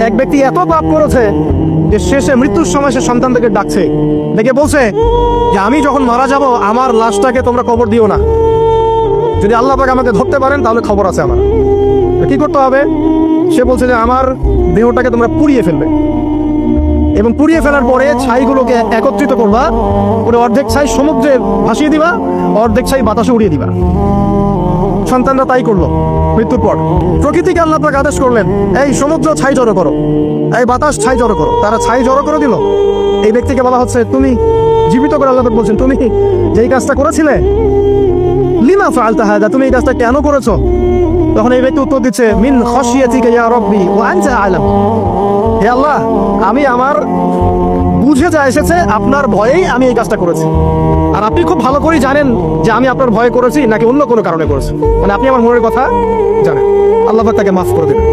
এক ব্যক্তি এত পাপ করেছে যে শেষে মৃত্যুর সময় সে সন্তানদেরকে ডাকছে, ডেকে বলছে যে আমি যখন মারা যাব আমার লাশটাকে তোমরা কবর দিও না, যদি আল্লাহ পাক আমাকে ধরতে পারেন তাহলে খবর আছে আমার। কি করতে হবে? সে বলছে যে আমার দেহটাকে তোমরা পুড়িয়ে ফেলবে এবং পুড়িয়ে ফেলার পরে ছাইগুলোকে একত্রিত করবা, পুরো অর্ধেক ছাই সমুদ্রে ভাসিয়ে দিবা, অর্ধেক ছাই বাতাসে উড়িয়ে দিবা। সন্তানরা তাই করলো। মৃত্যুর পর প্রকৃতিকে আল্লাহ পাক আদেশ করলেন, এই সমুদ্র ছাই জড়ো করো, এই বাতাস ছাই জড়ো করো। তারা ছাই জড়ো করে দিল। এই ব্যক্তিকে বলা হচ্ছে, তুমি জীবিত করে আল্লাহ পাক বলছেন, তুমি যেই কাজটা করেছিলে, লিমা ফাআলতা হাযা, তুমি এই কাজটা কেন করেছো? তখন এই ব্যক্তি উত্তর দিচ্ছে, মিন খাশিয়াতিকা ইয়া রাব্বি ওয়া আনতা আ'লাম। হে আল্লাহ, আমি আমার বুঝে যা এসেছে আপনার ভয়েই আমি এই কাজটা করেছি, আর আপনি খুব ভালো করেই জানেন যে আমি আপনার ভয়ে করেছি নাকি অন্য কোনো কারণে করেছি। মানে আপনি আমার মনের কথা জানেন। আল্লাহ পাক তাকে মাফ করে দেবেন।